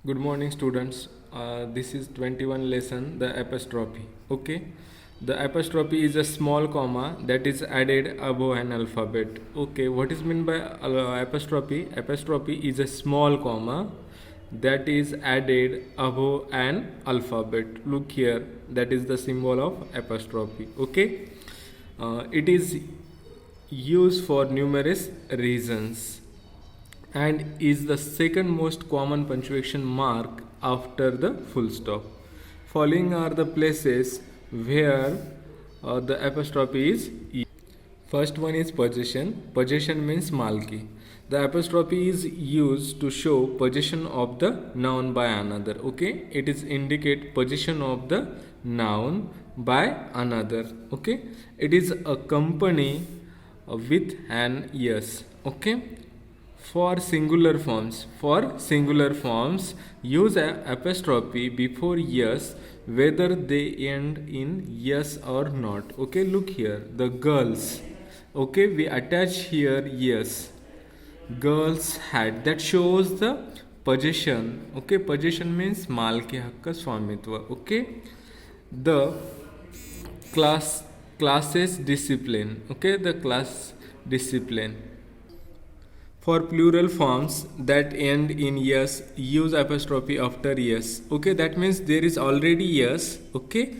Good morning, students. This is 21 lesson, the apostrophe. Okay, the apostrophe is a small comma that is added above an alphabet. Okay, what is meant by apostrophe? Apostrophe is a small comma that is added above an alphabet. Look here, that is the symbol of apostrophe. Okay, it is used for numerous reasons and is the second most common punctuation mark after the full stop. Following are the places where the apostrophe is used. First one is possession. Possession means malki. The apostrophe is used to show possession of the noun by another. Okay, it is indicate possession of the noun by another. Okay, it is a company with an yes. Okay, for singular forms use a apostrophe before yes whether they end in yes or not. Okay, look here, the girls. Okay, we attach here yes, girls had, that shows the possession. Okay, possession means malki hakka swamitva. Okay, the classes discipline. Okay, the class discipline. For plural forms that end in yes, use apostrophe after yes. Okay, that means there is already yes. Okay,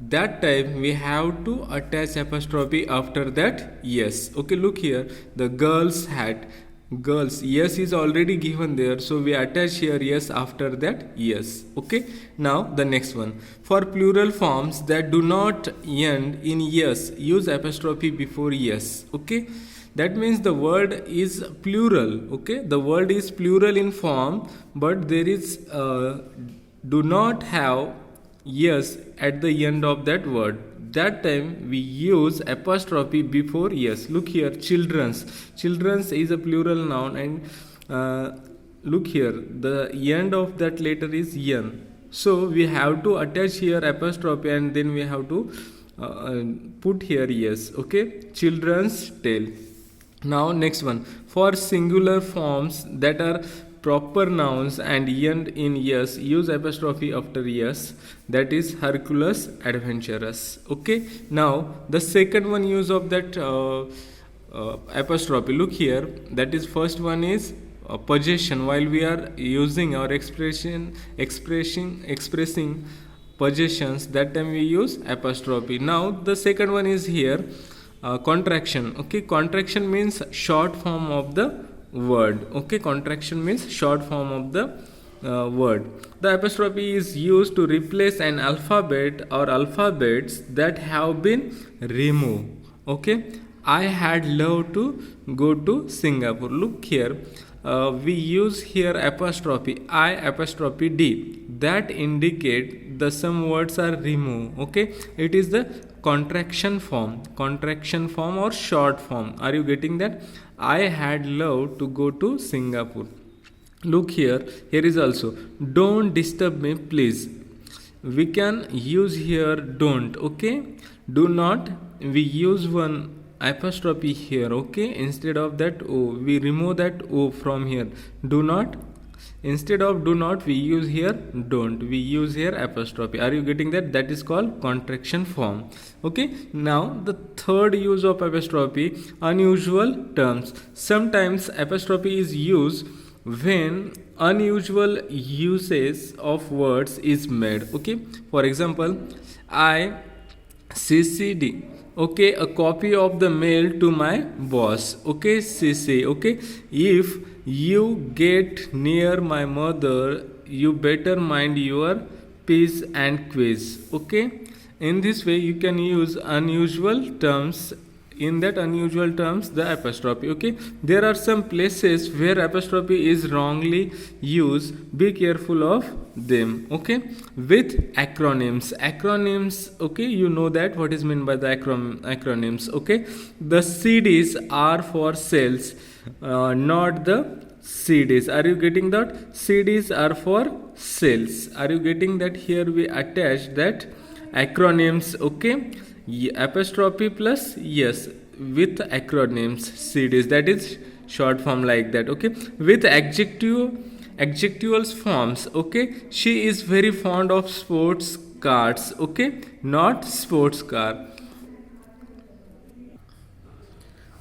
that time we have to attach apostrophe after that yes. Okay, look here, the girls had, girls, yes is already given there, so we attach here yes after that yes. Okay, now the next one, for plural forms that do not end in yes, use apostrophe before yes. Okay, that means the word is plural. Okay, the word is plural in form, but there is do not have yes at the end of that word. That time we use apostrophe before yes. Look here, children's is a plural noun, and look here, the end of that letter is n, so we have to attach here apostrophe and then we have to put here yes. Okay, children's tale. Now next one, for singular forms that are proper nouns and end in yes, use apostrophe after yes, that is Hercules adventurous. Okay, now the second one use of that apostrophe, look here, that is first one is possession. While we are using our expressing possessions, that time we use apostrophe. Now the second one is here contraction. Okay, contraction means short form of the word. Okay, contraction means short form of the word. The apostrophe is used to replace an alphabet or alphabets that have been removed. Okay, I had loved to go to Singapore. Look here, we use here apostrophe I apostrophe D, that indicate the some words are removed. Okay, it is the contraction form or short form. Are you getting that? I had loved to go to Singapore. Look here, here is also don't disturb me please. We can use here don't. Okay, do not, we use one apostrophe here. Okay, instead of that o, we remove that o from here. Do not, instead of do not we use here don't, we use here apostrophe. Are you getting that? That is called contraction form. Okay, now the third use of apostrophe, unusual terms. Sometimes apostrophe is used when unusual uses of words is made. Okay, for example, I ccd, okay, a copy of the mail to my boss. Okay, cc. Okay, if you get near my mother, you better mind your p's and quiz. Okay, in this way you can use unusual terms. In that unusual terms, the apostrophe. Okay, there are some places where apostrophe is wrongly used, be careful of them. Okay, with acronyms, okay, you know that what is meant by the acronyms. Okay, the cds are for cells, not the cds. Are you getting that? Cds are for cells. Are you getting that? Here we attach that acronyms. Okay, apostrophe plus yes with acronyms cds, that is short form like that. Okay, with adjective adjectival forms. Okay, she is very fond of sports cars. Okay, not sports car.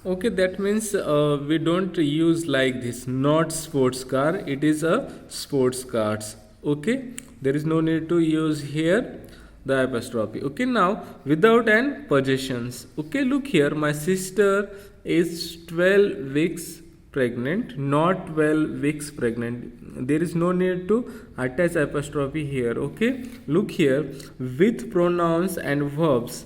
Okay, that means we don't use like this, not sports car, it is a sports cars. Okay, there is no need to use here the apostrophe. Okay, now without an possessions. Okay, look here, my sister is 12 weeks pregnant, not 12 weeks pregnant. There is no need to attach apostrophe here. Okay, look here, with pronouns and verbs.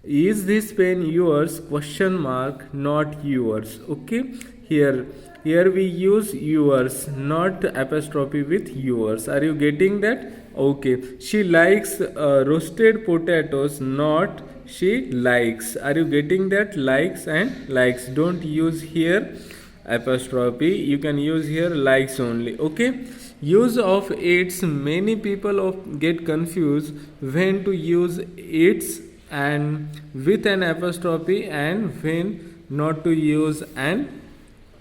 Is this pen yours? Question mark, not yours. Okay, here we use yours, not apostrophe with yours. Are you getting that? Okay, she likes roasted potatoes, not she likes. Are you getting that? Likes and likes, don't use here apostrophe, you can use here likes only. Okay, use of its, many people get confused when to use its and with an apostrophe and when not to use an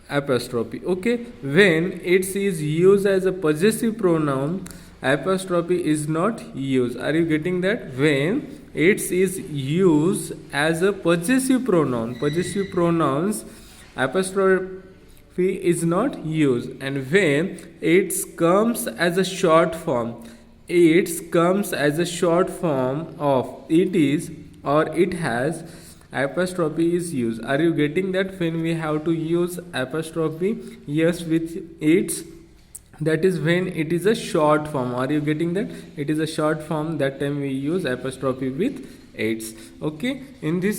apostrophe. Okay, when it is used as a possessive pronoun, apostrophe is not used. Are you getting that? When it is used as a possessive pronouns, apostrophe is not used. And when it comes as a short form, it comes as a short form of it is or it has, apostrophe is used. Are you getting that? When we have to use apostrophe, yes, with its, that is when it is a short form. Are you getting that? It is a short form, that time we use apostrophe with its. Okay, in this